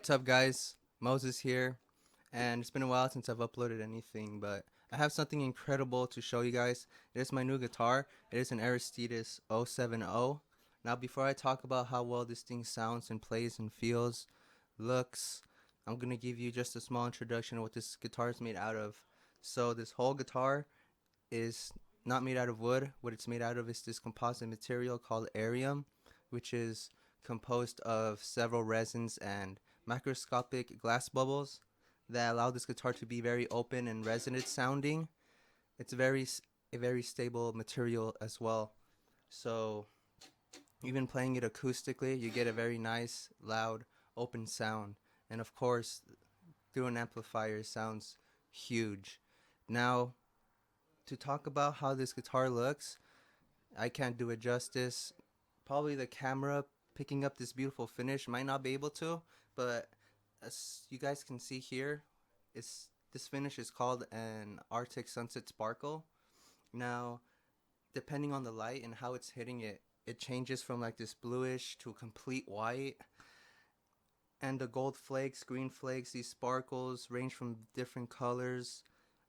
What's up, guys? Moses here, and it's been a while since I've uploaded anything, but I have something incredible to show you guys. It is my new guitar. It is an Aristides 070. Now, before I talk about how well this thing sounds and plays and feels, looks, I'm gonna give you just a small introduction of what this guitar is made out of. So, this whole guitar is not made out of wood. What it's made out of is this composite material called arium, which is composed of several resins and microscopic glass bubbles that allow this guitar to be very open and resonant sounding. It's a very stable material as well. So even playing it acoustically, you get a very nice, loud, open sound. And of course, through an amplifier, it sounds huge. Now, to talk about how this guitar looks, I can't do it justice. Probably the camera picking up this beautiful finish might not be able to, but as you guys can see here, this finish is called an Arctic Sunset Sparkle. Now, depending on the light and how it's hitting it, it changes from like this bluish to a complete white. And the gold flakes, green flakes, these sparkles range from different colors,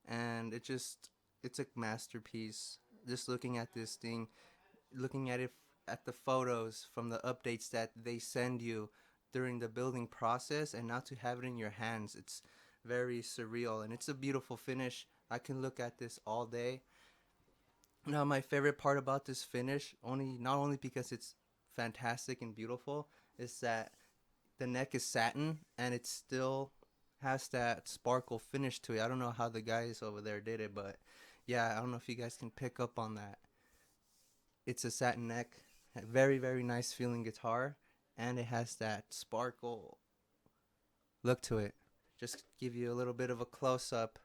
and it's a masterpiece. Just looking at this thing, looking at it at the photos from the updates that they send you during the building process, and now to have it in your hands, it's very surreal and it's a beautiful finish. I can look at this all day. Now, my favorite part about this finish, only not only because it's fantastic and beautiful, is that the neck is satin and it still has that sparkle finish to it. I don't know how the guys over there did it, but yeah, I don't know if you guys can pick up on that. It's a satin neck, a very very nice feeling guitar, and it has that sparkle look to it. Just give you a little bit of a close up.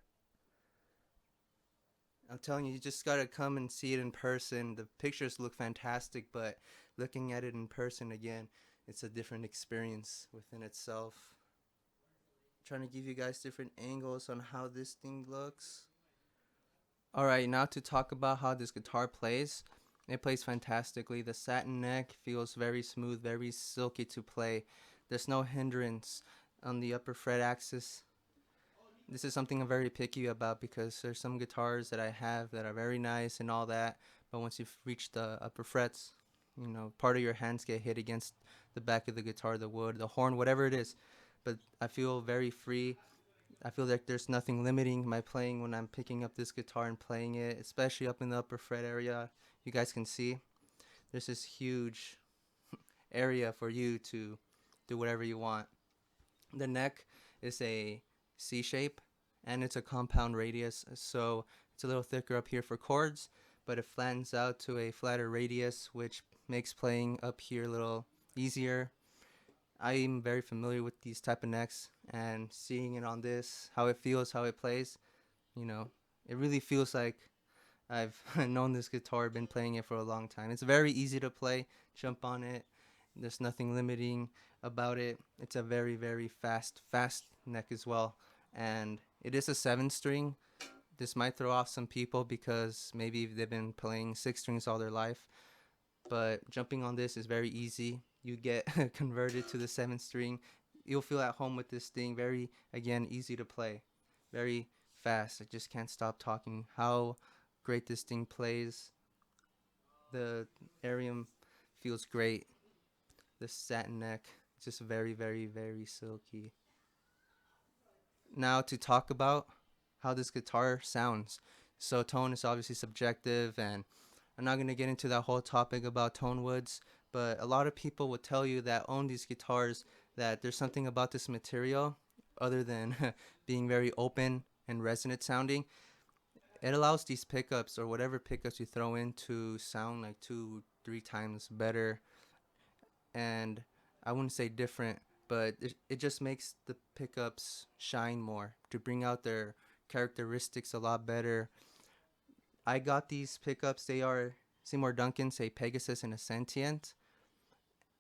I'm telling you, you just gotta come and see it in person. The pictures look fantastic, but looking at it in person again, it's a different experience within itself. Trying to give you guys different angles on how this thing looks. Alright, now to talk about how this guitar plays. It plays fantastically. The satin neck feels very smooth, very silky to play. There's no hindrance on the upper fret axis. This is something I'm very picky about because there's some guitars that I have that are very nice and all that, but once you've reached the upper frets, part of your hands get hit against the back of the guitar, the wood, the horn, whatever it is. But I feel very free. I feel like there's nothing limiting my playing when I'm picking up this guitar and playing it, especially up in the upper fret area. You guys can see there's this huge area for you to do whatever you want. The neck is a C shape and it's a compound radius, so it's a little thicker up here for chords, but it flattens out to a flatter radius, which makes playing up here a little easier. I'm very familiar with these type of necks, and seeing it on this, how it feels, how it plays, you know, it really feels like I've known this guitar, been playing it for a long time. It's very easy to play, jump on it. There's nothing limiting about it. It's a very, very fast neck as well. And it is a 7 string. This might throw off some people because maybe they've been playing 6 strings all their life. But jumping on this is very easy. You get converted to the 7 string. You'll feel at home with this thing. Very, again, easy to play. Very fast. I just can't stop talking how great this thing plays. The Arium feels great. The satin neck, just very, very, very silky. Now to talk about how this guitar sounds. So tone is obviously subjective, and I'm not going to get into that whole topic about tone woods, but a lot of people would tell you that own these guitars that there's something about this material other than being very open and resonant sounding. It allows these pickups or whatever pickups you throw in to sound like 2 3 times better, and I wouldn't say different, but it just makes the pickups shine more to bring out their characteristics a lot better. I got these pickups. They are Seymour Duncan's, a Pegasus and a Sentient,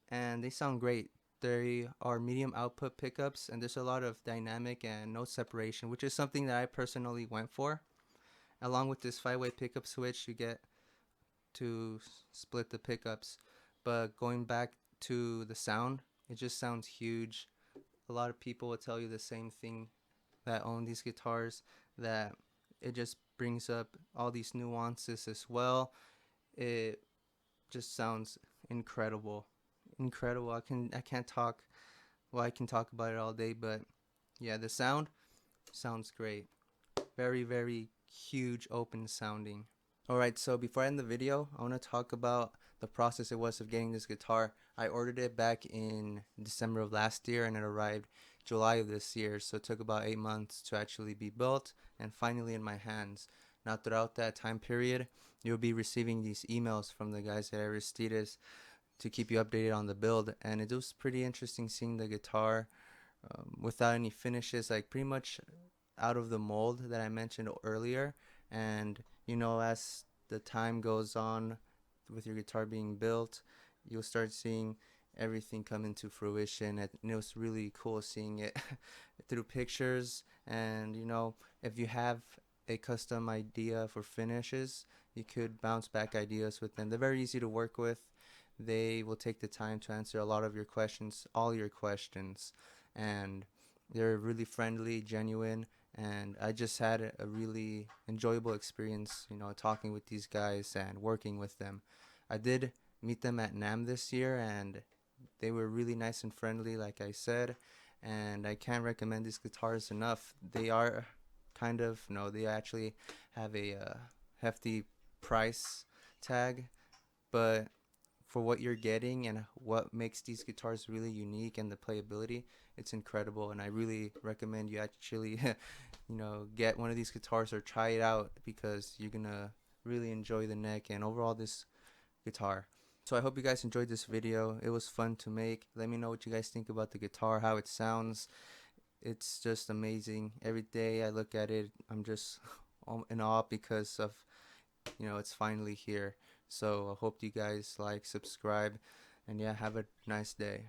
and they sound great. They are medium output pickups, and there's a lot of dynamic and note separation, which is something that I personally went for. Along with this 5-way pickup switch, you get to split the pickups. But going back to the sound, it just sounds huge. a lot of people will tell you the same thing that own these guitars, that it just brings up all these nuances as well. It just sounds incredible. Incredible. I can't talk, well, I can talk about it all day, but yeah, the sound sounds great. Very, very huge, open sounding. Alright, so before I end the video, I want to talk about the process it was of getting this guitar. I ordered it back in December of last year and it arrived July of this year, so it took about 8 months to actually be built and finally in my hands. Now throughout that time period, you'll be receiving these emails from the guys at Aristides to keep you updated on the build, and it was pretty interesting seeing the guitar without any finishes, like pretty much out of the mold that I mentioned earlier. And you know, as the time goes on with your guitar being built, you'll start seeing everything come into fruition, and it was really cool seeing it through pictures. And you know, if you have a custom idea for finishes, you could bounce back ideas with them. They're very easy to work with. They will take the time to answer a lot of your questions, all your questions, and they're really friendly, genuine, and I just had a really enjoyable experience, you know, talking with these guys and working with them. I did meet them at NAM this year, and they were really nice and friendly, like I said, and I can't recommend these guitars enough. They are kind of, no, they actually have a hefty price tag, but for what you're getting and what makes these guitars really unique and the playability, it's incredible. And I really recommend you actually you know, get one of these guitars or try it out, because you're gonna really enjoy the neck and overall this guitar. So I hope you guys enjoyed this video. It was fun to make. Let me know what you guys think about the guitar, how it sounds. It's just amazing. Every day I look at it, I'm just in awe because of, you know, it's finally here. So I hope you guys like, subscribe, and yeah, have a nice day.